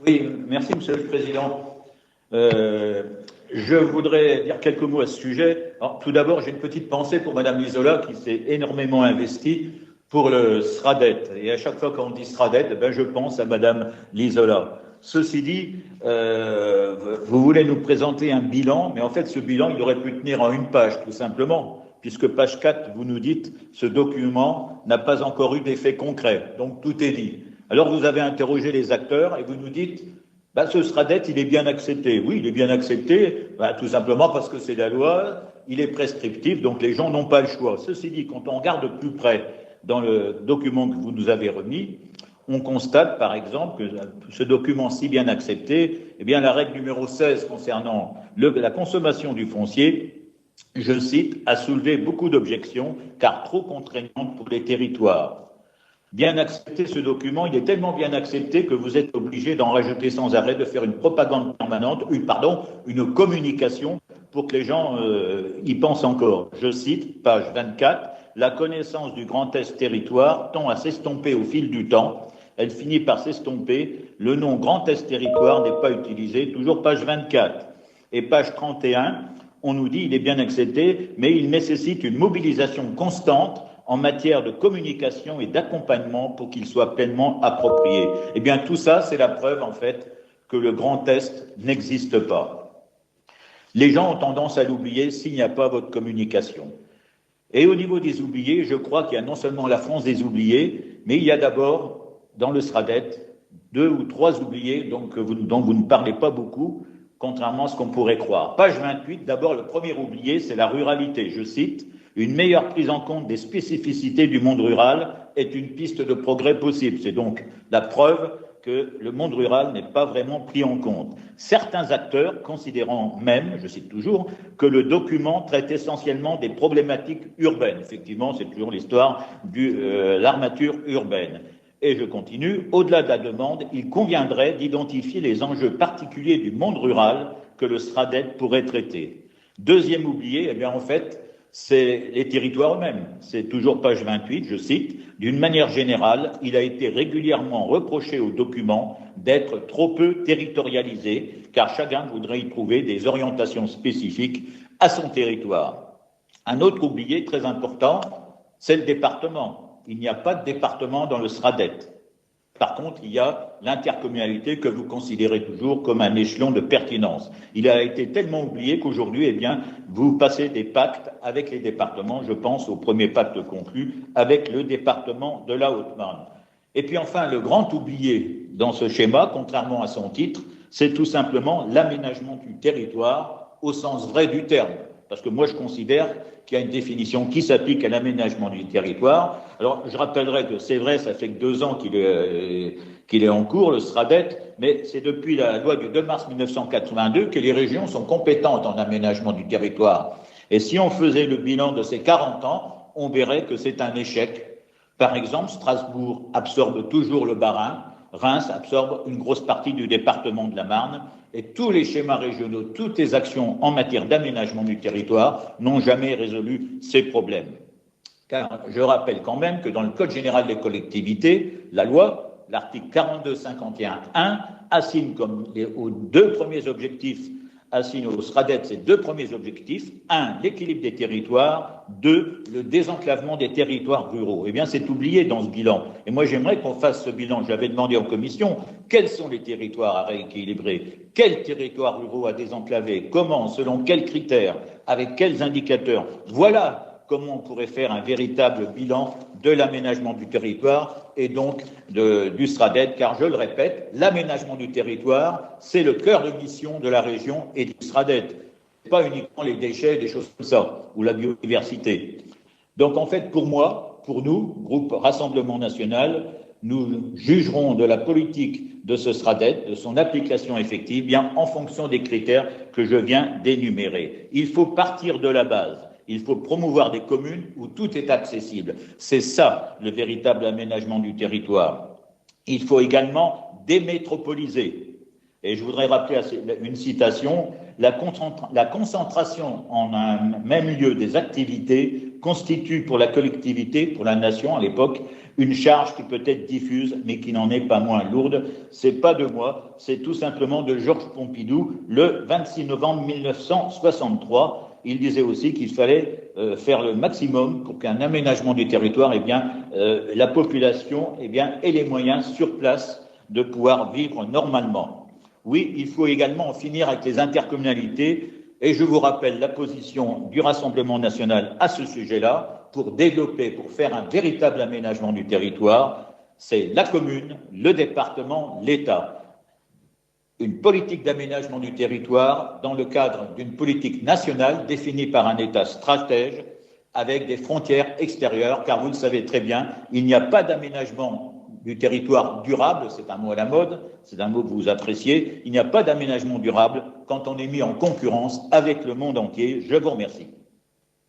Oui, merci Monsieur le Président. Euh, je voudrais dire quelques mots à ce sujet. Alors, tout d'abord, j'ai une petite pensée pour Madame Lisola qui s'est énormément investie pour le SRADET. Et à chaque fois qu'on dit SRADET, je pense à Madame Lisola. Ceci dit, vous voulez nous présenter un bilan, mais en fait, ce bilan, il aurait pu tenir en une page, tout simplement, puisque page 4, vous nous dites, ce document n'a pas encore eu d'effet concret. Donc, tout est dit. Alors, vous avez interrogé les acteurs et vous nous dites, ce SRADET, il est bien accepté. Oui, il est bien accepté, tout simplement parce que c'est la loi, il est prescriptif, donc les gens n'ont pas le choix. Ceci dit, quand on regarde de plus près dans le document que vous nous avez remis, on constate, par exemple, que ce document si bien accepté, eh bien, la règle numéro 16 concernant la consommation du foncier, je cite, a soulevé beaucoup d'objections, car trop contraignante pour les territoires. Bien accepté ce document, il est tellement bien accepté que vous êtes obligé d'en rajouter sans arrêt, de faire une propagande permanente, une communication pour que les gens y pensent encore. Je cite, page 24, la connaissance du Grand Est territoire tend à s'estomper au fil du temps. Elle finit par s'estomper. Le nom Grand Est territoire n'est pas utilisé. Toujours page 24. Et page 31, on nous dit il est bien accepté, mais il nécessite une mobilisation constante en matière de communication et d'accompagnement pour qu'il soit pleinement approprié. Eh bien, tout ça, c'est la preuve, en fait, que le Grand Est n'existe pas. Les gens ont tendance à l'oublier s'il n'y a pas votre communication. Et au niveau des oubliés, je crois qu'il y a non seulement la France des oubliés, mais il y a d'abord, dans le SRADET, 2 ou 3 oubliés dont vous ne parlez pas beaucoup, contrairement à ce qu'on pourrait croire. Page 28, d'abord, le premier oublié, c'est la ruralité. Je cite, une meilleure prise en compte des spécificités du monde rural est une piste de progrès possible. C'est donc la preuve que le monde rural n'est pas vraiment pris en compte. Certains acteurs considérant même, je cite toujours, que le document traite essentiellement des problématiques urbaines. Effectivement, c'est toujours l'histoire de l'armature urbaine. Et je continue, au-delà de la demande, il conviendrait d'identifier les enjeux particuliers du monde rural que le SRADET pourrait traiter. Deuxième oublié, en fait, c'est les territoires eux-mêmes. C'est toujours page 28, je cite, d'une manière générale, il a été régulièrement reproché au document d'être trop peu territorialisé, car chacun voudrait y trouver des orientations spécifiques à son territoire. Un autre oublié très important, c'est le département. Il n'y a pas de département dans le SRADET. Par contre, il y a l'intercommunalité que vous considérez toujours comme un échelon de pertinence. Il a été tellement oublié qu'aujourd'hui, vous passez des pactes avec les départements. Je pense au premier pacte conclu avec le département de la Haute-Marne. Et puis enfin, le grand oublié dans ce schéma, contrairement à son titre, c'est tout simplement l'aménagement du territoire au sens vrai du terme. Parce que moi, je considère qu'il y a une définition qui s'applique à l'aménagement du territoire. Alors, je rappellerai que c'est vrai, ça fait que 2 ans qu'il est en cours, le SRADET, mais c'est depuis la loi du 2 mars 1982 que les régions sont compétentes en aménagement du territoire. Et si on faisait le bilan de ces 40 ans, on verrait que c'est un échec. Par exemple, Strasbourg absorbe toujours le Bas-Rhin, Reims absorbe une grosse partie du département de la Marne, et tous les schémas régionaux, toutes les actions en matière d'aménagement du territoire n'ont jamais résolu ces problèmes. Car je rappelle quand même que dans le Code général des collectivités, la loi, l'article 42-51-1, assigne aux 2 premiers objectifs, assigne au SRADET ces 2 premiers objectifs. 1, l'équilibre des territoires. 2, le désenclavement des territoires ruraux. Eh bien, c'est oublié dans ce bilan. Et moi, j'aimerais qu'on fasse ce bilan. Je l'avais demandé en commission. Quels sont les territoires à rééquilibrer? Quels territoires ruraux à désenclaver? Comment? Selon quels critères? Avec quels indicateurs? Voilà comment on pourrait faire un véritable bilan de l'aménagement du territoire et donc du SRADET, car je le répète, l'aménagement du territoire, c'est le cœur de mission de la région et du SRADET. Pas uniquement les déchets, des choses comme ça, ou la biodiversité. Donc en fait, pour moi, pour nous, groupe Rassemblement National, nous jugerons de la politique de ce SRADET, de son application effective, bien en fonction des critères que je viens d'énumérer. Il faut partir de la base. Il faut promouvoir des communes où tout est accessible. C'est ça, le véritable aménagement du territoire. Il faut également démétropoliser. Et je voudrais rappeler une citation, la concentration en un même lieu des activités constitue pour la collectivité, pour la nation à l'époque, une charge qui peut être diffuse, mais qui n'en est pas moins lourde. C'est pas de moi, c'est tout simplement de Georges Pompidou, le 26 novembre 1963. Il disait aussi qu'il fallait faire le maximum pour qu'un aménagement du territoire, la population, ait les moyens sur place de pouvoir vivre normalement. Oui, il faut également en finir avec les intercommunalités, et je vous rappelle la position du Rassemblement national à ce sujet-là. Pour développer, pour faire un véritable aménagement du territoire, c'est la commune, le département, l'État. Une politique d'aménagement du territoire dans le cadre d'une politique nationale définie par un État stratège avec des frontières extérieures, car vous le savez très bien, il n'y a pas d'aménagement du territoire durable, c'est un mot à la mode, c'est un mot que vous appréciez, il n'y a pas d'aménagement durable quand on est mis en concurrence avec le monde entier. Je vous remercie.